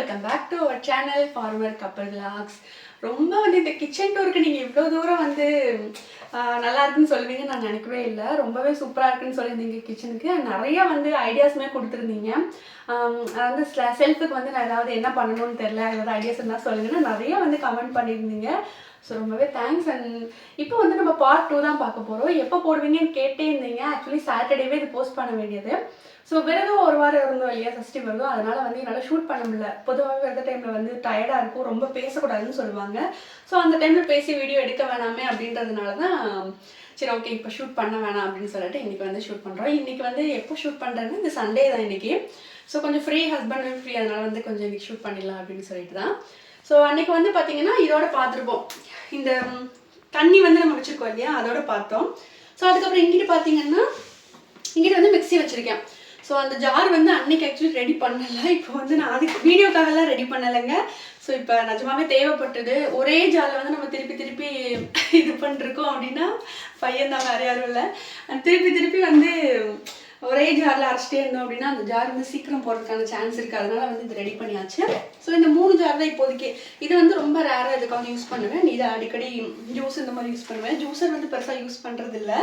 Welcome back to our channel farmer கப்பல் vlogs. ரொம்ப வந்து இந்த கிச்சன் டூருக்கு நீங்கள் இவ்வளோ தூரம் வந்து நல்லா இருக்குன்னு சொல்லுவீங்க நான் நினைக்கவே இல்லை. ரொம்பவே சூப்பராக இருக்குன்னு சொல்லியிருந்தீங்க. கிச்சனுக்கு நிறையா வந்து ஐடியாஸுமே கொடுத்துருந்தீங்க. வந்து செல்ஃபுக்கு வந்து நான் ஏதாவது என்ன பண்ணணும்னு தெரில, ஏதாவது ஐடியாஸ் இருந்தால் சொல்லுங்கன்னா நிறையா வந்து கமெண்ட் பண்ணியிருந்தீங்க. ஸோ ரொம்பவே தேங்க்ஸ். அண்ட் இப்போ வந்து நம்ம பார்ட் 2 தான் பார்க்க போகிறோம். எப்போ போடுவீங்கன்னு கேட்டே இருந்தீங்க. ஆக்சுவலி சாட்டர்டேவே இது போஸ்ட் பண்ண வேண்டியது. ஸோ விரதம் ஒரு வாரம் இருந்தோம் இல்லையா, சஷ்டி விரதம். அதனால் வந்து என்னால் ஷூட் பண்ண முடியல. பொதுவாக விரத டைமில் வந்து டயர்டாக இருக்கும், ரொம்ப பேசக்கூடாதுன்னு சொல்லுவாங்க. ஸோ அந்த டைமில் பேசி வீடியோ எடுக்க வேணாமே அப்படின்றதுனால தான் சரி ஓகே இப்போ ஷூட் பண்ண வேணாம் அப்படின்னு சொல்லிட்டு இன்றைக்கி வந்து ஷூட் பண்ணுறோம். இன்றைக்கி வந்து எப்போ ஷூட் பண்ணுறேன்னு இந்த சண்டே தான் இன்றைக்கி. ஸோ கொஞ்சம் ஃப்ரீ, ஹஸ்பண்ட் ஃப்ரீ, அதனால் வந்து கொஞ்சம் இன்றைக்கி ஷூட் பண்ணிடலாம் அப்படின்னு சொல்லிட்டு தான். ஸோ அன்றைக்கி வந்து பார்த்திங்கன்னா இதோட பார்த்துருப்போம். இந்த தண்ணி வந்து நம்ம வச்சுருக்கோம் இல்லையா, அதோட பார்த்தோம். ஸோ அதுக்கப்புறம் இங்கிட்டு பார்த்தீங்கன்னா இங்கிட்ட வந்து மிக்ஸி வச்சுருக்கேன். ஸோ அந்த ஜார் வந்து அன்னைக்கு ஆக்சுவலி ரெடி பண்ணலை. இப்போ வந்து நான் அதுக்கு வீடியோக்காகலாம் ரெடி பண்ணலைங்க. ஸோ இப்போ நிஜமாவே தேவைப்பட்டது. ஒரே ஜாரில் வந்து நம்ம திருப்பி திருப்பி இது பண்ணிருக்கோம் அப்படின்னா பையன் தான், வேறு யாரும் இல்லை. திருப்பி திருப்பி வந்து ஒரே ஜாரில் அரைச்சிட்டே இருந்தோம் அப்படின்னா அந்த ஜார் வந்து சீக்கிரம் போடுறதுக்கான சான்ஸ் இருக்குது. அதனால் வந்து இது ரெடி பண்ணியாச்சு. ஸோ இந்த 3 ஜார் தான் இப்போதைக்கு. இது வந்து ரொம்ப ரேராக இதுக்காக யூஸ் பண்ணுவேன். இதை அடிக்கடி ஜூஸ் இந்த மாதிரி யூஸ் பண்ணுவேன். ஜூஸர் வந்து பெருசாக யூஸ் பண்ணுறது இல்லை.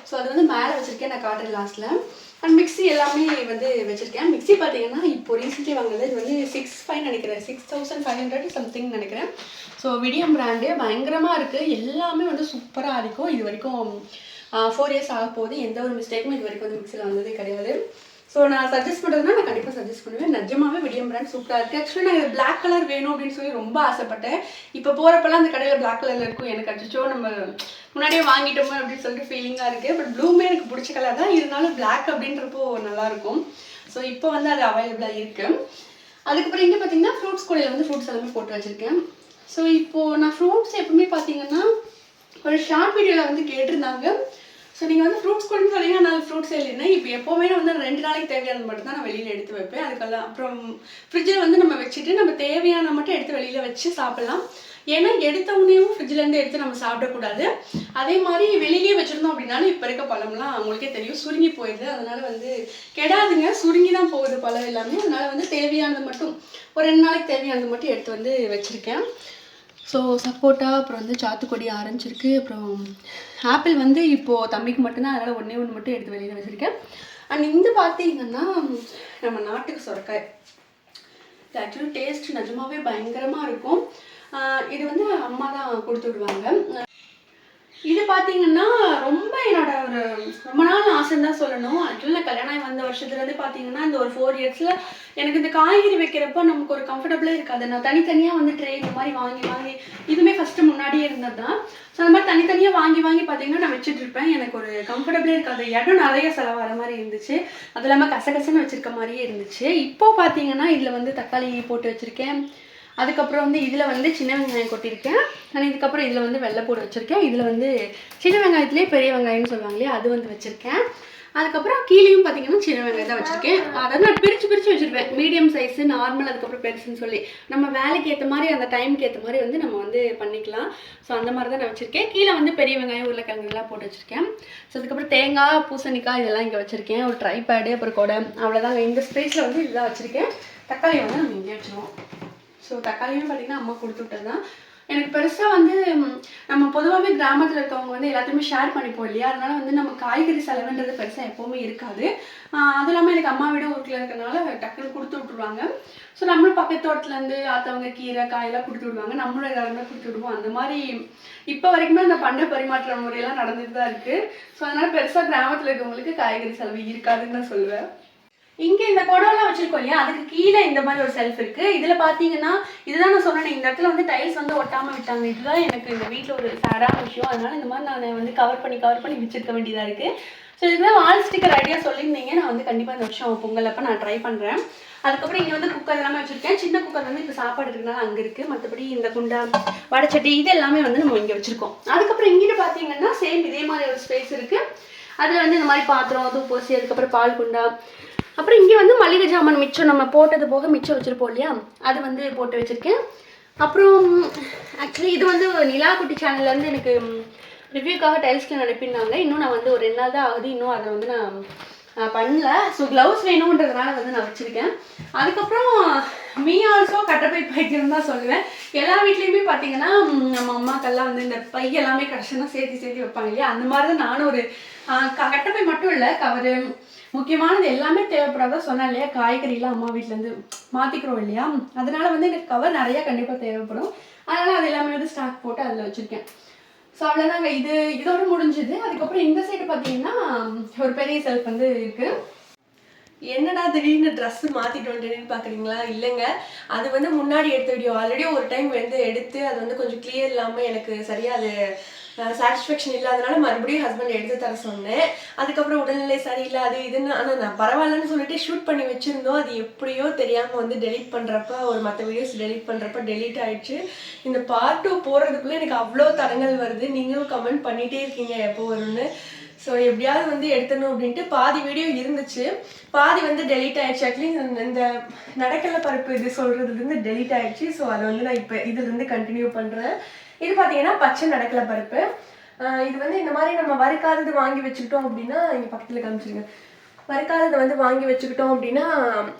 ஸோ அது வந்து மேலே வச்சுருக்கேன், நான் காட்டுறேன் லாஸ்ட்டில். அண்ட் மிக்ஸி எல்லாமே வந்து வச்சுருக்கேன். மிக்ஸி பார்த்தீங்கன்னா இப்போ ரீசெண்ட்லி வாங்கினது. இது வந்து 6,500 நினைக்கிறேன், 6,500 சம்திங் நினைக்கிறேன். ஸோ விடியம் பிராண்டு பயங்கரமாக இருக்குது. எல்லாமே வந்து சூப்பராக இருக்கும். இது வரைக்கும் 4 இயர்ஸ் ஆக போகுது. எந்த ஒரு மிஸ்டேக்குமே இது வரைக்கும் வந்து மிக்ஸியில் வந்ததே கிடையாது. ஸோ நான் சஜஸ்ட் பண்ணுறதுனா நான் கண்டிப்பாக சஜஸ்ட் பண்ணுவேன். நிஜமாவே விடியம் பிராண்ட் சூப்பராக இருக்குது. ஆக்சுவலி நான் பிளாக் கலர் வேணும் அப்படின்னு சொல்லி ரொம்ப ஆசைப்பட்டேன். இப்போ போகிறப்பெல்லாம் அந்த கடையில் பிளாக் கலரில் இருக்கும். எனக்கு அச்சோ நம்ம முன்னாடியே வாங்கிட்டோமோ அப்படின்னு சொல்லிட்டு ஃபீலிங்காக இருக்குது. பட் ப்ளூமே எனக்கு பிடிச்ச கலர் தான், இருந்தாலும் பிளாக் அப்படின்றப்போ நல்லாயிருக்கும். ஸோ இப்போ வந்து அது அவைலபிளாக இருக்குது. அதுக்கப்புறம் இங்கே பார்த்தீங்கன்னா ஃப்ரூட்ஸ் கூடையில் வந்து ஃப்ரூட்ஸ் எல்லாமே போட்டு வச்சுருக்கேன். ஸோ இப்போது நான் ஃப்ரூட்ஸ் எப்பவுமே பார்த்தீங்கன்னா ஒரு ஷார்ட் வீடியோவில் வந்து கேட்டிருந்தாங்க. ஸோ நீங்கள் வந்து ஃப்ரூட்ஸ் கொண்டு வரீங்க, நான் ஃப்ரூட்ஸ் இல்லைன்னா இப்போ எப்போவுமே வந்து 2 நாளைக்கு தேவையானது மட்டும் தான் நான் வெளியில் எடுத்து வைப்பேன். அதுக்கெல்லாம் அப்புறம் ஃப்ரிட்ஜில் வந்து நம்ம வச்சுட்டு நம்ம தேவையான மட்டும் எடுத்து வெளியில் வச்சு சாப்பிட்லாம். ஏன்னா எடுத்த உடனேயும் ஃப்ரிட்ஜிலேருந்து எடுத்து நம்ம சாப்பிடக்கூடாது. அதே மாதிரி வெளியிலேயே வச்சுருந்தோம் அப்படின்னாலும் இப்போ இருக்க பழம்லாம் அவங்களுக்கே தெரியும், சுருங்கி போயிடுது. அதனால் வந்து கெடாதுங்க, சுருங்கி தான் போகுது பழம் எல்லாமே. அதனால் வந்து தேவையானது மட்டும் ஒரு 2 நாளைக்கு தேவையானது மட்டும் எடுத்து வந்து வச்சுருக்கேன். ஸோ சப்போட்டா, அப்புறம் வந்து சாத்துக்குடி, ஆரஞ்சு இருக்குது. அப்புறம் ஆப்பிள் வந்து இப்போது தம்பிக்கு மட்டும்தான், அதனால் ஒன்று மட்டும் எடுத்து வெளியில் வச்சுருக்கேன். அண்ட் இந்த பார்த்தீங்கன்னா நம்ம நாட்டுக்கு சுரக்காய். இது ஆக்சுவலி டேஸ்ட் நிஜமாவே பயங்கரமாக இருக்கும். இது வந்து அம்மா தான் கொடுத்து விடுவாங்க. இது பார்த்தீங்கன்னா ரொம்ப என்னோட ஒரு ரொம்ப நாள் ஆசைன்னு தான் சொல்லணும். ஆக்சுவலி நான் கல்யாணம் வந்த வருஷத்துலேருந்து பார்த்தீங்கன்னா இந்த ஒரு 4 இயர்ஸில் எனக்கு இந்த காய்கறி வைக்கிறப்ப நமக்கு ஒரு கம்ஃபர்டபுளாக இருக்காது. நான் தனித்தனியாக வந்து ட்ரே இந்த மாதிரி வாங்கி இதுவுமே ஃபஸ்ட்டு முன்னாடியே இருந்தது தான். ஸோ அந்த மாதிரி தனித்தனியாக வாங்கி பார்த்தீங்கன்னா நான் வச்சுட்டு இருப்பேன். எனக்கு ஒரு கம்ஃபர்டபுளாக இருக்காது. இடம் நிறைய செலவாகிற மாதிரி இருந்துச்சு. அது இல்லாமல் கசகசன்னு வச்சுருக்க மாதிரியே இருந்துச்சு. இப்போது பார்த்தீங்கன்னா இதில் வந்து தக்காளி போட்டு வச்சுருக்கேன். அதுக்கப்புறம் வந்து இதில் வந்து சின்ன வெங்காயம் கொட்டியிருக்கேன். நான் இதுக்கப்புறம் இதில் வந்து வெள்ளைப்பூடு வச்சுருக்கேன். இதில் வந்து சின்ன வெங்காயத்துலேயே பெரிய வெங்காயம்னு சொல்லுவாங்க இல்லையா, அது வந்து வச்சுருக்கேன். அதுக்கப்புறம் கீழேயும் பார்த்தீங்கன்னா சின்ன வெங்காயம் தான் வச்சுருக்கேன். அதாவது நான் பிரித்து வச்சுருப்பேன். மீடியம் சைஸு, நார்மல், அதுக்கப்புறம் பெருசுன்னு சொல்லி நம்ம வேலைக்கு ஏற்ற மாதிரி அந்த டைமுக்கு ஏற்ற மாதிரி வந்து நம்ம வந்து பண்ணிக்கலாம். ஸோ அந்த மாதிரி தான் நான் வச்சுருக்கேன். கீழே வந்து பெரிய வெங்காயம், உருளைக்கிழங்குலாம் போட்டு வச்சுருக்கேன். ஸோ அதுக்கப்புறம் தேங்காய், பூசணிக்காய் இதெல்லாம் இங்கே வச்சுருக்கேன். ஒரு ட்ரைபேடு, அப்புறம் கொடை, அவ்வளோதாங்க. இந்த ஸ்பேஸில் வந்து இதுதான் வச்சுருக்கேன். தக்காளி வந்து நம்ம இங்கே வச்சுருவோம். ஸோ தக்காளியும் பார்த்திங்கன்னா அம்மா கொடுத்து விட்டது தான். எனக்கு பெருசாக வந்து நம்ம பொதுவாகவே கிராமத்தில் இருக்கவங்க வந்து எல்லாத்தையுமே ஷேர் பண்ணிப்போம் இல்லையா, அதனால் வந்து நம்ம காய்கறி செலவுன்றது பெருசாக எப்போவுமே இருக்காது. அது இல்லாமல் எனக்கு அம்மா வீடு ஊருக்குள்ள இருக்கிறனால டக்குன்னு கொடுத்து விட்ருவாங்க. ஸோ நம்மளும் பக்கத்து தோட்டத்துலேருந்து ஆற்றவங்க கீரை காயெல்லாம் கொடுத்து விடுவாங்க, நம்மளும் எல்லாருமே கொடுத்து விடுவோம். அந்த மாதிரி இப்போ வரைக்குமே அந்த பண்ட பரிமாற்ற முறையெல்லாம் நடந்துட்டு தான் இருக்குது. ஸோ அதனால் பெருசாக கிராமத்தில் இருக்கவங்களுக்கு காய்கறி செலவு இருக்காதுன்னு தான் சொல்லுவேன். இங்கே இந்த குடம்லாம் வச்சுருக்கோம் இல்லையா, அதுக்கு கீழே இந்த மாதிரி ஒரு செல்ஃப் இருக்குது. இதில் பார்த்தீங்கன்னா இதுதான் நான் சொன்னேன், இந்த இடத்துல வந்து டைல்ஸ் வந்து ஒட்டாமல் விட்டாங்க. இதுதான் எனக்கு இந்த வீட்டில் ஒரு சேடான விஷயம். அதனால் இந்த மாதிரி நான் வந்து கவர் பண்ணி வச்சுருக்க வேண்டியதாக இருக்குது. ஸோ இதுதான் வால் ஸ்டிக்கர் ஐடியா சொல்லியிருந்தீங்க. நான் வந்து கண்டிப்பாக இந்த வருஷம் பொங்கல் அப்போ நான் ட்ரை பண்ணுறேன். அதுக்கப்புறம் இங்கே வந்து குக்கர் எல்லாமே வச்சுருக்கேன். சின்ன குக்கர் வந்து இப்போ சாப்பாடு இருக்கிறதுனால அங்கே இருக்குது. மற்றபடி இந்த குண்டா, வடைச்சட்டி இது எல்லாமே வந்து நம்ம இங்கே வச்சுருக்கோம். அதுக்கப்புறம் இங்கிட்ட பார்த்தீங்கன்னா சேம் இதே மாதிரி ஒரு ஸ்பேஸ் இருக்குது. அதில் வந்து இந்த மாதிரி பாத்திரம், தூப்போசி, அதுக்கப்புறம் பால் குண்டா, அப்புறம் இங்கே வந்து மளிகை ஜாமான் மிச்சம் நம்ம போட்டது போக மிச்சம் வச்சுருப்போம் இல்லையா, அது வந்து போட்டு வச்சுருக்கேன். அப்புறம் ஆக்சுவலி இது வந்து நிலா குட்டி சேனல்லேருந்து எனக்கு ரிவ்யூக்காக டைல்ஸ் கிளீன் அனுப்பினாங்க. இன்னும் நான் வந்து ஒரு 2 நாள் தான் ஆகுது. இன்னும் அதை வந்து நான் பண்ணல. ஸோ க்ளவுஸ் வேணுன்றதுனால வந்து நான் வச்சுருக்கேன். அதுக்கப்புறம் மீ ஆல்சோ கட்டப்பை பைத்தியம் தான் சொல்லுவேன். எல்லா வீட்லேயுமே பார்த்தீங்கன்னா நம்ம அம்மாக்கெல்லாம் வந்து இந்த பை எல்லாமே கடைசியாக சேர்த்து வைப்பாங்க இல்லையா, அந்த மாதிரி தான் நானும் ஒரு கட்டப்பை மட்டும் இல்லை, கவரு முக்கியமானது எல்லாமே தேவைப்படாதான் சொன்னேன் இல்லையா, காய்கறிலாம் அம்மா வீட்டிலேருந்து மாற்றிக்கிறோம் இல்லையா, அதனால வந்து எனக்கு கவர் நிறையா கண்டிப்பாக தேவைப்படும். அதனால் அது எல்லாமே வந்து ஸ்டாக் போட்டு அதில் வச்சுருக்கேன். ஸோ அவ்வளோதாங்க, இதோட முடிஞ்சுது. அதுக்கப்புறம் இந்த சைடு பார்த்தீங்கன்னா ஒரு பெரிய செல்ஃப் வந்து இருக்குது. என்னடா திடீர்னு ட்ரெஸ்ஸு மாற்றிட்டு வந்துட்டேன்னு பார்க்குறீங்களா? இல்லைங்க, அது வந்து முன்னாடி எடுத்த வீடியோ. ஆல்ரெடி ஒரு டைம் வந்து எடுத்து அது வந்து கொஞ்சம் கிளியர் இல்லாமல் எனக்கு சரியாக அது சாட்டிஸ்ஃபேக்ஷன் இல்லாதனால மறுபடியும் ஹஸ்பண்ட் எடுத்து தர சொன்னேன். அதுக்கப்புறம் உடல்நிலை சரியில்லை அது இதுன்னு, ஆனால் நான் பரவாயில்லன்னு சொல்லிட்டு ஷூட் பண்ணி வச்சுருந்தோம். அது எப்படியோ தெரியாமல் வந்து டெலீட் பண்ணுறப்ப, ஒரு மற்ற வீடியோஸ் டெலீட் பண்ணுறப்ப டெலீட் ஆகிடுச்சு. இந்த பார்ட் 2 போடுறதுக்குள்ளே எனக்கு அவ்வளோ தடங்கள் வருது. நீங்களும் கமெண்ட் பண்ணிகிட்டே இருக்கீங்க எப்போ வரும்னு. ஸோ எப்படியாவது வந்து எடுத்துடணும் அப்படின்ட்டு பாதி வீடியோ இருந்துச்சு, பாதி வந்து டெலீட் ஆகிடுச்சு. அட்லீஸ்ட் இந்த நடக்கல பருப்பு இது சொல்கிறதுலேருந்து டெலீட் ஆகிடுச்சு. ஸோ அதை வந்து நான் இப்போ இதுலேருந்து கண்டினியூ பண்ணுறேன். இது பார்த்தீங்கன்னா பச்சை நடக்கல பருப்பு. இது வந்து இந்த மாதிரி நம்ம வறுக்காதது வாங்கி வச்சுக்கிட்டோம் அப்படின்னா, இங்கே பக்கத்தில் காமிச்சிருங்க, வறுக்காததை வந்து வாங்கி வச்சுக்கிட்டோம் அப்படின்னா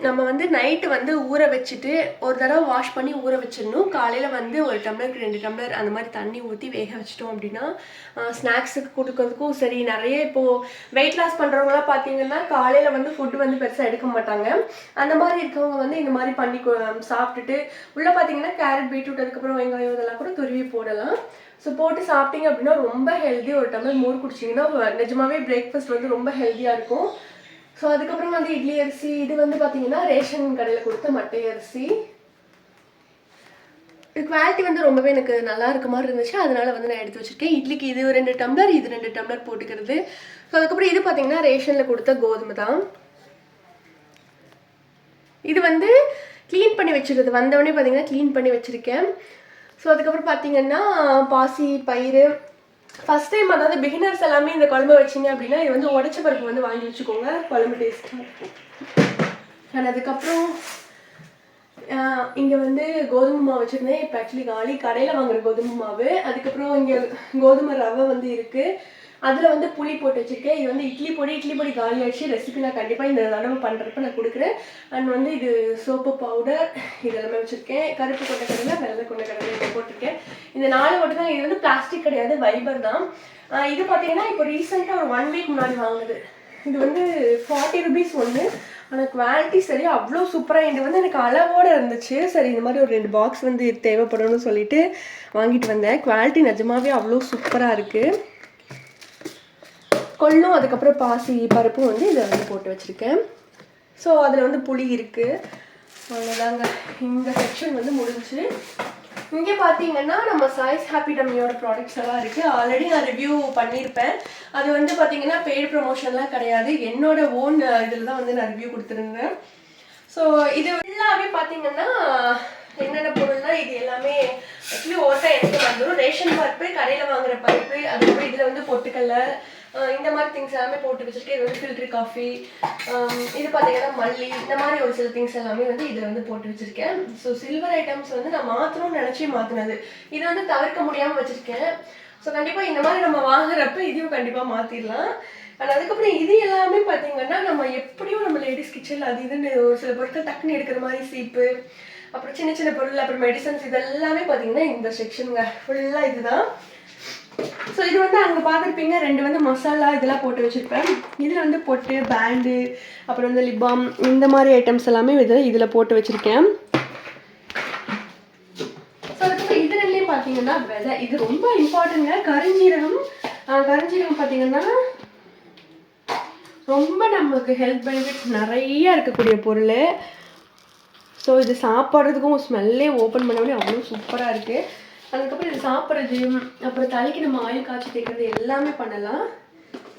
நம்ம வந்து நைட்டு வந்து ஊற வச்சுட்டு ஒரு தடவை வாஷ் பண்ணி ஊற வச்சிடணும். காலையில் வந்து ஒரு டம்ளருக்கு 2 டம்ளர் அந்த மாதிரி தண்ணி ஊற்றி வேக வச்சிட்டோம் அப்படின்னா ஸ்நாக்ஸுக்கு கொடுக்கறதுக்கும் சரி. நிறைய இப்போது வெயிட் லாஸ் பண்ணுறவங்களாம் பார்த்தீங்கன்னா காலையில் வந்து ஃபுட்டு வந்து பெருசாக எடுக்க மாட்டாங்க. அந்த மாதிரி இருக்கவங்க வந்து இந்த மாதிரி பண்ணி சாப்பிட்டுட்டு உள்ளே பார்த்தீங்கன்னா கேரட், பீட்ரூட், அதுக்கப்புறம் வெங்காயம் இதெல்லாம் கூட துருவி போடலாம். ஸோ போட்டு சாப்பிட்டீங்க அப்படின்னா ரொம்ப ஹெல்தி. ஒரு டம்ளர் மோர் குடிச்சிங்கன்னா நிஜமாவே பிரேக்ஃபாஸ்ட் வந்து ரொம்ப ஹெல்த்தியாக இருக்கும். ஸோ அதுக்கப்புறம் வந்து இட்லி அரிசி, இது வந்து பார்த்தீங்கன்னா ரேஷன் கடையில் கொடுத்த மட்டை அரிசி. இது குவாலிட்டி வந்து ரொம்பவே எனக்கு நல்லா இருக்க மாதிரி இருந்துச்சு, அதனால வந்து நான் எடுத்து வச்சுருக்கேன். இட்லிக்கு இது 2 டம்ளர், இது 2 டம்ளர் போட்டுக்கிறது. ஸோ அதுக்கப்புறம் இது பார்த்தீங்கன்னா ரேஷனில் கொடுத்த கோதுமை தான். இது வந்து க்ளீன் பண்ணி வச்சுருது, வந்தவொடனே பார்த்தீங்கன்னா க்ளீன் பண்ணி வச்சுருக்கேன். ஸோ அதுக்கப்புறம் பார்த்தீங்கன்னா பாசி பயிறு. ஃபஸ்ட் டைம் அதாவது பிகினர்ஸ் எல்லாமே இந்த குழம்பு வச்சிங்க அப்படின்னா இது வந்து உடச்ச பருப்பு வந்து வாங்கி வச்சுக்கோங்க, குழம்பு டேஸ்ட்டாக இருக்கும். அண்ட் அதுக்கப்புறம் இங்கே வந்து கோதுமை மாவு வச்சுருந்தேன். இப்போ ஆக்சுவலி காலி, கடையில் வாங்குற கோதுமை மாவு. அதுக்கப்புறம் இங்கே கோதுமை ரவை வந்து இருக்குது, அதில் வந்து புளி போட்டு வச்சுருக்கேன். இது வந்து இட்லி பொடி காலி ஆகிடுச்சு. ரெசிபி நான் கண்டிப்பாக இந்த தடவை பண்ணுறப்ப நான் கொடுக்குறேன். அண்ட் வந்து இது சோப்பு பவுடர் இதெல்லாமே வச்சுருக்கேன். கருப்பு கொண்ட கடலை, வெள்ளை கொண்ட கடலை இதை போட்டிருக்கேன். இந்த 4 மட்டும் தான். இது வந்து பிளாஸ்டிக் கிடையாது, ஃபைபர் தான். இது பார்த்தீங்கன்னா இப்போ ரீசெண்டாக ஒரு 1 வீக் முன்னாடி வாங்கினது. இது வந்து 40 ருபீஸ் ஒன்று. ஆனால் குவாலிட்டி சரி அவ்வளோ சூப்பராக. இது வந்து எனக்கு அளவோடு இருந்துச்சு. சரி இந்த மாதிரி ஒரு 2 பாக்ஸ் வந்து தேவைப்படும்னு சொல்லிட்டு வாங்கிட்டு வந்தேன். குவாலிட்டி நிஜமாவே அவ்வளோ சூப்பராக இருக்குது. கொள்ளும் அதுக்கப்புறம் பாசி பருப்பும் வந்து இதை வந்து போட்டு வச்சுருக்கேன். ஸோ அதில் வந்து புளி இருக்குது. அவ்வளோதாங்க, இந்த செக்ஷன் வந்து முடிஞ்சு. இங்கே பார்த்தீங்கன்னா நம்ம சாய்ஸ் ஹாப்பி டம்மியோட ப்ராடக்ட்ஸ் எல்லாம் இருக்குது. ஆல்ரெடி நான் ரிவ்யூ பண்ணியிருப்பேன். அது வந்து பார்த்தீங்கன்னா பெய்டு ப்ரொமோஷன்லாம் கிடையாது, என்னோட ஓன் இதில் தான் வந்து நான் ரிவ்யூ கொடுத்துருந்தேன். ஸோ இது ஃபுல்லாகவே பார்த்தீங்கன்னா என்னென்ன பொருள்னா இது எல்லாமே ஆக்சுவலி ஓட்டா எனக்கு வந்துடும். ரேஷன் பருப்பு, கடையில் வாங்குகிற பருப்பு, அதுக்கப்புறம் இதில் வந்து பொட்டுக்கல்ல, இந்த மாதிரி திங்ஸ் எல்லாமே போட்டு வச்சுருக்கேன். இது வந்து ஃபில்ட்ரு காஃபி, இது பார்த்தீங்கன்னா மல்லி, இந்த மாதிரி ஒரு சில திங்ஸ் எல்லாமே வந்து இதில் வந்து போட்டு வச்சுருக்கேன். ஸோ சில்வர் ஐட்டம்ஸ் வந்து நான் மாற்றணும்னு நினச்சி மாற்றினது, இது வந்து தவிர்க்க முடியாமல் வச்சுருக்கேன். ஸோ கண்டிப்பாக இந்த மாதிரி நம்ம வாங்குறப்ப இதையும் கண்டிப்பாக மாற்றிடலாம். அண்ட் அதுக்கப்புறம் இது எல்லாமே பார்த்தீங்கன்னா நம்ம எப்படியும் நம்ம லேடிஸ் கிச்சனில் அது இதுன்னு ஒரு சில பொருட்கள் டக்குன்னு எடுக்கிற மாதிரி சீப்பு, அப்புறம் சின்ன சின்ன பொருள், அப்புறம் மெடிசன்ஸ், இதெல்லாமே பார்த்தீங்கன்னா இந்த செக்ஷனுங்க ஃபுல்லாக இதுதான். ஸோ இது வந்து அங்கே பார்த்துருப்பீங்க 2 வந்து மசாலா இதெல்லாம் போட்டு வச்சுருப்பேன். இதில் வந்து பொட்டு, பேண்டு, அப்புறம் வந்து லிப்பாம், இந்த மாதிரி ஐட்டம்ஸ் எல்லாமே இதில் போட்டு வச்சுருக்கேன். ஸோ அதுக்கப்புறம் இதுலேயே பார்த்தீங்கன்னா விதை, இது ரொம்ப இம்பார்ட்டன்ட்ங்க. கருஞ்சீரகம் பார்த்தீங்கன்னா ரொம்ப நமக்கு ஹெல்த் பெனிஃபிட்ஸ் நிறைய இருக்கக்கூடிய பொருள். ஸோ இது சாப்பிட்றதுக்கும் ஸ்மெல்லே ஓப்பன் பண்ணவே அவ்வளோ சூப்பராக இருக்குது. அதுக்கப்புறம் இது சாப்பிட்றது, அப்புறம் தலைக்கு நம்ம ஆயில் காய்ச்சி தேய்க்கிறது எல்லாமே பண்ணலாம்.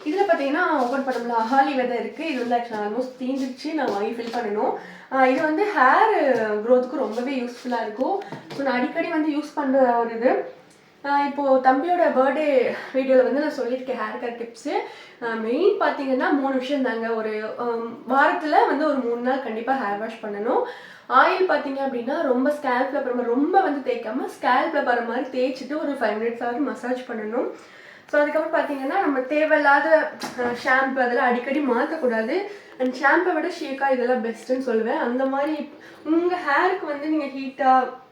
இதில் பார்த்தீங்கன்னா ஓப்பன் பண்ணல அகாலி விதை இருக்குது. இது வந்து ஆக்சுவலாக ஆல்மோஸ்ட் தீந்துருச்சு, நான் வாங்கி ஃபில் பண்ணணும். இது வந்து ஹேர் க்ரோத்துக்கு ரொம்பவே யூஸ்ஃபுல்லாக இருக்கும். ஸோ நான் அடிக்கடி வந்து யூஸ் பண்ணுற ஒரு இது. இப்போது தம்பியோட பர்த்டே வீடியோவில் வந்து நான் சொல்லியிருக்கேன் ஹேர் கேர் டிப்ஸு. மெயின் பார்த்தீங்கன்னா 3 விஷயம் தாங்க. ஒரு வாரத்தில் வந்து ஒரு 3 நாள் கண்டிப்பாக ஹேர் வாஷ் பண்ணணும். ஆயில் பார்த்தீங்க அப்படின்னா ரொம்ப ஸ்கேல்பில் ரொம்ப வந்து தேய்க்காமல் ஸ்கேல்பில் வர மாதிரி தேய்ச்சிட்டு ஒரு 5 மினிட்ஸ் ஆகுது மசாஜ் பண்ணணும். ஸோ அதுக்கப்புறம் பார்த்தீங்கன்னா நம்ம தேவையில்லாத ஷாம்பு அதெல்லாம் அடிக்கடி மாற்றக்கூடாது. அண்ட் ஷாம்பை விட ஷேக்கா இதெல்லாம் பெஸ்ட்டுன்னு சொல்லுவேன். அந்த மாதிரி உங்கள் ஹேருக்கு வந்து நீங்கள் ஹீட்டாக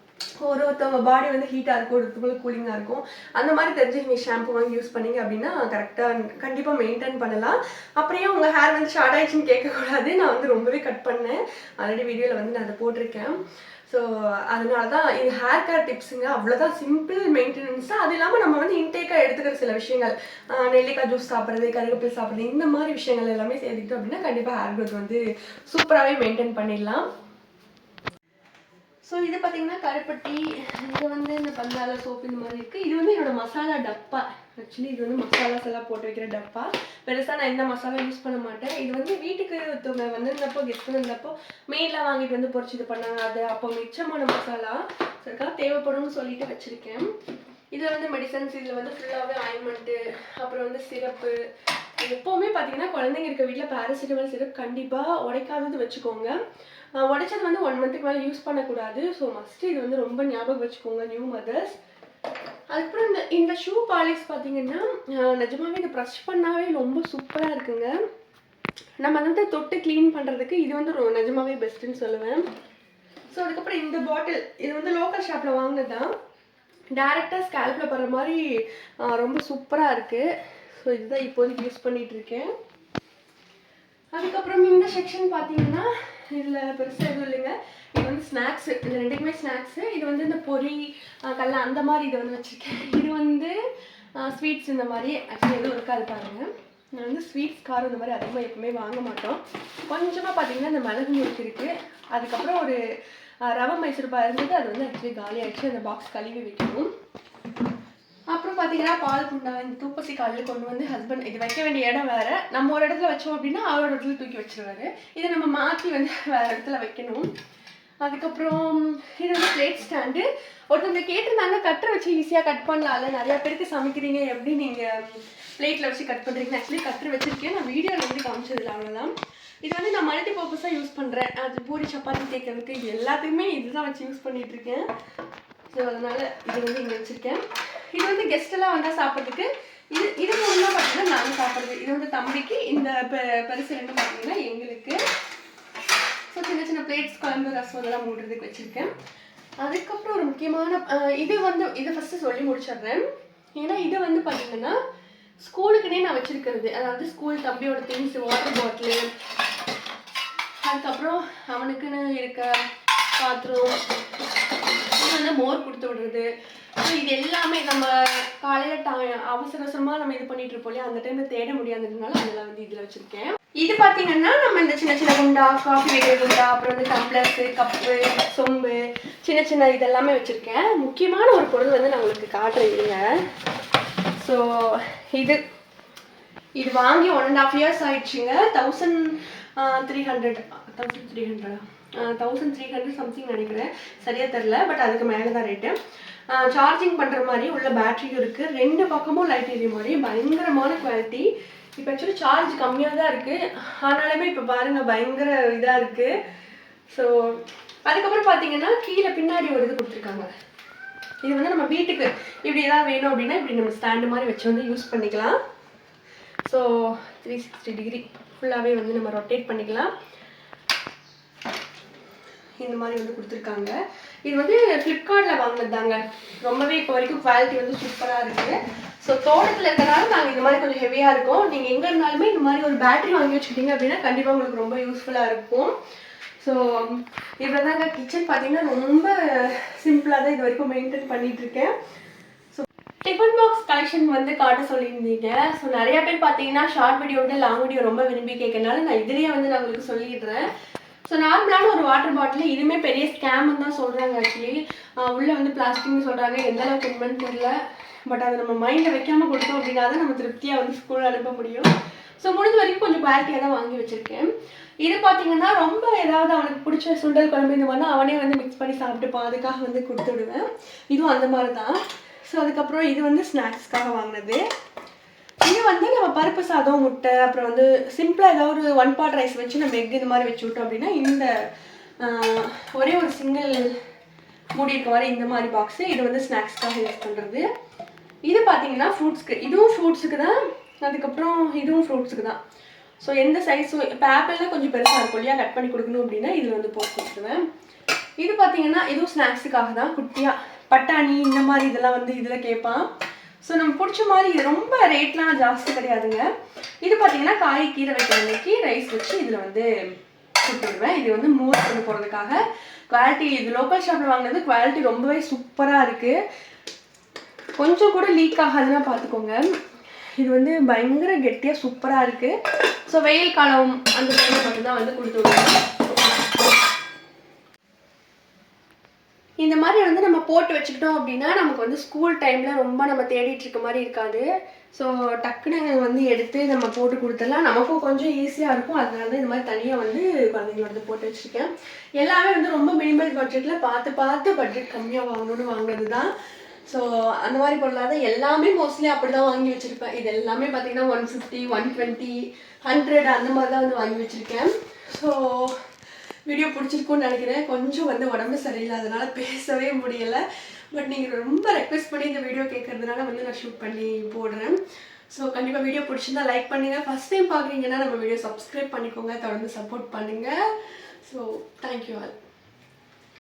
ஒருத்தவங்க பாடி வந்து ஹீட்டாக இருக்கும், ஒருத்தவங்களுக்கு கூலிங்காக இருக்கும். அந்த மாதிரி தெரிஞ்சு நீங்கள் ஷாம்பு வாங்கி யூஸ் பண்ணீங்க அப்படின்னா கரெக்டாக கண்டிப்பாக மெயின்டைன் பண்ணலாம். அப்படியே உங்கள் ஹேர் வந்து ஷார்ட் ஆகிடுச்சின்னு கேட்கக்கூடாது. நான் வந்து ரொம்பவே கட் பண்ணேன், ஆல்ரெடி வீடியோவில் வந்து நான் அதை போட்டிருக்கேன். ஸோ அதனால தான் இது ஹேர் கேர் டிப்ஸுங்க. அவ்வளோதான், சிம்பிள் மெயின்டெனன்ஸ் தான். அது இல்லாமல் நம்ம வந்து இன்டேக்காக எடுத்துக்கிற சில விஷயங்கள், நெல்லிக்காய் ஜூஸ் சாப்பிட்றது, கருவேப்பிலை சாப்பிட்றது, இந்த மாதிரி விஷயங்கள் எல்லாமே சேர்த்துக்கிட்டோம் அப்படின்னா கண்டிப்பாக ஹேர் க்ரோத் வந்து சூப்பராகவே மெயின்டைன் பண்ணிடலாம். ஸோ இது பார்த்தீங்கன்னா கருப்பட்டி, இது வந்து இந்த பந்தால சோப்பு இந்த மாதிரி இருக்குது. இது வந்து என்னோடய மசாலா டப்பா. ஆக்சுவலி இது வந்து மசாலாஸ் எல்லாம் போட்டு வைக்கிற டப்பா. பெருசாக நான் எந்த மசாலா யூஸ் பண்ண மாட்டேன். இது வந்து வீட்டுக்கு ஒருத்தவங்க வந்திருந்தப்போ, கெஸ்ட் வந்திருந்தப்போ மெயின்லாம் வாங்கிட்டு வந்து பொரிச்சு இது பண்ணாங்க. அது அப்போ மிச்சமான மசாலா சரிக்கா தேவைப்படும்னு சொல்லிட்டு வச்சுருக்கேன். இதில் வந்து மெடிசன்ஸ், இதில் வந்து ஃபுல்லாகவே ஆயின்மெண்ட்டு, அப்புறம் வந்து சிரப்பு. எப்போவுமே பார்த்தீங்கன்னா குழந்தைங்க இருக்க வீட்டில் பேராசிட்டமால் சிரப் கண்டிப்பாக உடைக்காதது வச்சுக்கோங்க. உடைச்சது வந்து 1 மந்த்துக்கு மேலே யூஸ் பண்ணக்கூடாது. ஸோ மஸ்ட்டு இது வந்து ரொம்ப ஞாபகம் வச்சுக்கோங்க நியூ மதர்ஸ். அதுக்கப்புறம் இந்த ஷூ பாலிஷ் பார்த்தீங்கன்னா நிஜமாவே இதை ப்ரஷ் பண்ணாவே ரொம்ப சூப்பராக இருக்குங்க. நம்ம வந்து தொட்டு க்ளீன் பண்ணுறதுக்கு இது வந்து நிஜமாவே பெஸ்ட்டுன்னு சொல்லுவேன். ஸோ அதுக்கப்புறம் இந்த பாட்டில், இது வந்து லோக்கல் ஷாப்பில் வாங்கினது தான். டேரெக்டாக ஸ்கேல்பில் படுற மாதிரி ரொம்ப சூப்பராக இருக்குது. ஸோ இதுதான் இப்போதைக்கு யூஸ் பண்ணிகிட்ருக்கேன். அதுக்கப்புறம் இந்த செக்ஷன் பார்த்தீங்கன்னா இதில் பெருசாக எதுவும் இல்லைங்க. இது வந்து ஸ்நாக்ஸு, இது ரெண்டுக்குமே ஸ்நாக்ஸு. இது வந்து இந்த பொரி கடலை அந்த மாதிரி இதை வந்து வச்சுருக்கேன். இது வந்து ஸ்வீட்ஸ் இந்த மாதிரி. ஆக்சுவலி எதுவும் இருக்காது பாருங்கள். நான் வந்து ஸ்வீட்ஸ் காரம் இந்த மாதிரி அதிகமாக எப்பவுமே வாங்க மாட்டோம். கொஞ்சமாக பார்த்தீங்கன்னா இந்த மிளகு முறுக்கு இருக்குது. அதுக்கப்புறம் ஒரு ரவை மைசூர் பாய் இருந்தது, அது வந்து ஆக்சுவலி காலி ஆகிடுச்சு. அந்த பாக்ஸ் கழுவி வைக்கணும். அப்புறம் பார்த்தீங்கன்னா பால் குண்டா, இந்த தூப்பசி காலையில் கொண்டு வந்து ஹஸ்பண்ட், இது வைக்க வேண்டிய இடம் வேறு. நம்ம ஒரு இடத்துல வச்சோம் அப்படின்னா அவரோட இடத்துல தூக்கி வச்சுருவாரு. இதை நம்ம மாற்றி வந்து வேறு இடத்துல வைக்கணும். அதுக்கப்புறம் இது வந்து பிளேட் ஸ்டாண்டு. ஒருத்தவங்க கேட்டிருந்தாங்க கட்டரை வச்சு ஈஸியாக கட் பண்ணலாம்ல, நிறையா பேருக்கு சமைக்கிறீங்க, எப்படி நீங்கள் பிளேட்டில் வச்சு கட் பண்ணுறீங்கன்னு. ஆக்சுவலி கட்டரை வச்சுருக்கேன், நான் வீடியோவில் வந்து காமிச்சதில்ல, அவ்வளோதான். இது வந்து நான் மல்டி பர்பஸாக யூஸ் பண்ணுறேன். அது பூரி சப்பாத்தி தேய்க்கிறதுக்கு இது எல்லாத்துக்குமே இதுதான் வச்சு யூஸ் பண்ணிகிட்ருக்கேன். ஸோ அதனால் இது வந்து இங்கே வச்சுருக்கேன். இது வந்து கெஸ்ட்டெல்லாம் வந்தால் சாப்பிட்றதுக்கு. இது மூணுலாம் பார்த்தீங்கன்னா நாங்கள் சாப்பிட்றது. இது வந்து தம்பிக்கு, இந்த பெருசு ரெண்டு பார்த்தீங்கன்னா எங்களுக்கு. ஸோ சின்ன சின்ன பிளேட்ஸ், குழம்பு, ரசம் இதெல்லாம் மூடுறதுக்கு வச்சுருக்கேன். அதுக்கப்புறம் ஒரு முக்கியமான இதை ஃபஸ்ட்டு சொல்லி முடிச்சிடுறேன். ஏன்னா இதை வந்து பார்த்தீங்கன்னா ஸ்கூலுக்குனே நான் வச்சுருக்கிறது. அதாவது ஸ்கூல் தம்பியோட திங்ஸ், வாட்டர் பாட்டிலு, அதுக்கப்புறம் அவனுக்குன்னு இருக்க பாத்ரூம், இது வந்து மோர் கொடுத்து விடுறது. ஸோ இது எல்லாமே நம்ம காலையில் அவசர அவசரமாக நம்ம இது பண்ணிட்டு இருப்போம் இல்லையா, அந்த டைமில் தேட முடியாததுனால அதெல்லாம் வந்து இதில் வச்சுருக்கேன். இது பார்த்தீங்கன்னா நம்ம இந்த சின்ன சின்ன குண்டா, காஃபி வைக்கிற குண்டா, அப்புறம் வந்து டம்ளர்ஸு, கப்பு, சொம்பு, சின்ன சின்ன இதெல்லாமே வச்சுருக்கேன். முக்கியமான ஒரு பொருள் வந்து நான் உங்களுக்கு காட்டுறேங்க. ஸோ இது வாங்கி 1.5 years ஆயிடுச்சுங்க. 1300 சம்திங் நினைக்கிறேன், சரியாக தெரில. பட் அதுக்கு மேலே தான் ரேட்டு. சார்ஜிங் பண்ணுற மாதிரி உள்ள பேட்டரியும் இருக்குது. 2 பக்கமும் லைட் எரிய மாதிரி பயங்கரமான குவாலிட்டி. இப்போ ஆக்சுவலி சார்ஜ் கம்மியாக தான் இருக்குது, ஆனாலுமே இப்போ பாருங்கள் பயங்கர இதாக இருக்குது. ஸோ அதுக்கப்புறம் பார்த்தீங்கன்னா கீழே பின்னாடி ஒரு இது கொடுத்துருக்காங்க. இது வந்து நம்ம வீட்டுக்கு இப்படி ஏதாவது வேணும் அப்படின்னா இப்படி நம்ம ஸ்டாண்டு மாதிரி வச்சு வந்து யூஸ் பண்ணிக்கலாம். ஸோ 360 டிகிரி ஃபுல்லாகவே வந்து நம்ம ரொட்டேட் பண்ணிக்கலாம். இந்த மாதிரி வந்து கொடுத்துருக்காங்க. இது வந்து ஃப்ளிப்கார்ட்டில் வாங்கினது தாங்க. ரொம்பவே இப்போ வரைக்கும் குவாலிட்டி வந்து சூப்பராக இருக்குது. ஸோ தோட்டத்தில் இருக்கிறனால நாங்கள் இந்த மாதிரி கொஞ்சம் ஹெவியாக இருக்கும். நீங்கள் எங்கே இருந்தாலுமே இந்த மாதிரி ஒரு பேட்டரி வாங்கி வச்சுக்கிட்டீங்க அப்படின்னா கண்டிப்பாக உங்களுக்கு ரொம்ப யூஸ்ஃபுல்லாக இருக்கும். ஸோ இப்போ தாங்க கிச்சன் பார்த்தீங்கன்னா ரொம்ப சிம்பிளாக தான் இது வரைக்கும் மெயின்டைன் பண்ணிகிட்ருக்கேன். ஸோ டிஃபன் பாக்ஸ் கலெக்ஷன் வந்து காட்ட சொல்லியிருந்தீங்க. ஸோ நிறையா பேர் பார்த்தீங்கன்னா ஷார்ட் வீடியோட லாங் வீடியோ ரொம்ப விரும்பி கேட்கறனால நான் இதுலேயே வந்து நான் உங்களுக்கு சொல்லிடுறேன். ஸோ நார்மலான ஒரு வாட்டர் பாட்டில், இதுவுமே பெரிய ஸ்கேம்னு தான் சொல்கிறாங்க. ஆக்சுவலி உள்ளே வந்து பிளாஸ்டிக்னு சொல்கிறாங்க, எந்த அளவுக்கு உண்மைன்னு தெரியல. பட் அதை நம்ம மைண்டில் வைக்காமல் கொடுத்தோம் அப்படின்னா தான் நம்ம திருப்தியாக வந்து ஸ்கூல் அனுப்ப முடியும். ஸோ முடிஞ்ச வரைக்கும் கொஞ்சம் குவாலிட்டியாக தான் வாங்கி வச்சுருக்கேன். இது பார்த்தீங்கன்னா ரொம்ப ஏதாவது அவனுக்கு பிடிச்ச சுண்டல் குழம்பு இந்த மாதிரினா அவனே வந்து மிக்ஸ் பண்ணி சாப்பிட்டுப்பான், அதுக்காக வந்து கொடுத்து விடுவேன். இதுவும் அந்த மாதிரி தான். ஸோ அதுக்கப்புறம் இது வந்து ஸ்நாக்ஸ்க்காக வாங்கினது. இது வந்து நம்ம பருப்பு சாதம், முட்டை, அப்புறம் வந்து சிம்பிளாக ஏதாவது ஒரு 1 pot ரைஸ் வச்சு நம்ம எக் இது மாதிரி வச்சு விட்டோம் அப்படின்னா இந்த ஒரே ஒரு சிங்கிள் மூடி இருக்க மாதிரி இந்த மாதிரி பாக்ஸு. இது வந்து ஸ்நாக்ஸ்க்காக யூஸ் பண்ணுறது. இது பார்த்தீங்கன்னா ஃப்ரூட்ஸ்க்கு, இதுவும் ஃப்ரூட்ஸுக்கு தான், அதுக்கப்புறம் இதுவும் ஃப்ரூட்ஸுக்கு தான். ஸோ எந்த சைஸும் இப்போ ஆப்பிள்லாம் கொஞ்சம் பெருசாக இருக்கும் இல்லையா, கட் பண்ணி கொடுக்கணும் அப்படின்னா இதில் வந்து போட்டு கொடுத்துருவேன். இது பார்த்தீங்கன்னா இதுவும் ஸ்நாக்ஸுக்காக தான், குட்டியாக பட்டாணி இந்த மாதிரி இதெல்லாம் வந்து இதில் கேட்பான். ஸோ நம்ம பிடிச்ச மாதிரி, இது ரொம்ப ரேட்லாம் ஜாஸ்தி கிடையாதுங்க. இது பார்த்தீங்கன்னா காய் கீரை வைக்கிற அன்னைக்கு ரைஸ் வச்சு இதில் வந்து கொடுத்துடுவேன். இது வந்து மோர் கொண்டு போகிறதுக்காக. குவாலிட்டி இது லோக்கல் ஷாப்பில் வாங்கினது குவாலிட்டி ரொம்பவே சூப்பராக இருக்குது. கொஞ்சம் கூட லீக் ஆகாதுன்னா பார்த்துக்கோங்க. இது வந்து பயங்கர கெட்டியாக சூப்பராக இருக்குது. ஸோ வெயில் காலம் அந்த டைமில் மட்டும்தான் வந்து கொடுத்து விடுவேன். இந்த மாதிரி வந்து நம்ம போட்டு வச்சுக்கிட்டோம் அப்படின்னா நமக்கு வந்து ஸ்கூல் டைமில் ரொம்ப நம்ம தேடிட்டு இருக்க மாதிரி இருக்காது. ஸோ டக்குன்னு வந்து எடுத்து நம்ம போட்டு கொடுத்துடலாம், நமக்கும் கொஞ்சம் ஈஸியாக இருக்கும். அதனால தான் இந்த மாதிரி தனியாக வந்து குழந்தைங்களோட போட்டு வச்சுருக்கேன். எல்லாமே வந்து ரொம்ப மினிமல் பட்ஜெட்டில் பார்த்து பட்ஜெட் கம்மியாக வாங்கணும்னு வாங்கினது தான். ஸோ அந்த மாதிரி பொருளாக தான் எல்லாமே மோஸ்ட்லி அப்படி தான் வாங்கி வச்சுருப்பேன். இது எல்லாமே பார்த்தீங்கன்னா 150, 120, 100 அந்த மாதிரி தான் வந்து வாங்கி வச்சுருக்கேன். ஸோ வீடியோ பிடிச்சிருக்குன்னு நினைக்கிறேன். கொஞ்சம் வந்து உடம்பு சரியில்லை, அதனால் பேசவே முடியலை. பட் நீங்கள் ரொம்ப ரெக்வெஸ்ட் பண்ணி இந்த வீடியோ கேட்கறதுனால வந்து நான் ஷூட் பண்ணி போடுறேன். ஸோ கண்டிப்பாக வீடியோ பிடிச்சிருந்தா லைக் பண்ணுங்கள். ஃபஸ்ட் டைம் பார்க்குறீங்கன்னா நம்ம வீடியோ சப்ஸ்கிரைப் பண்ணிக்கோங்க, தொடர்ந்து சப்போர்ட் பண்ணுங்கள். So thank you all.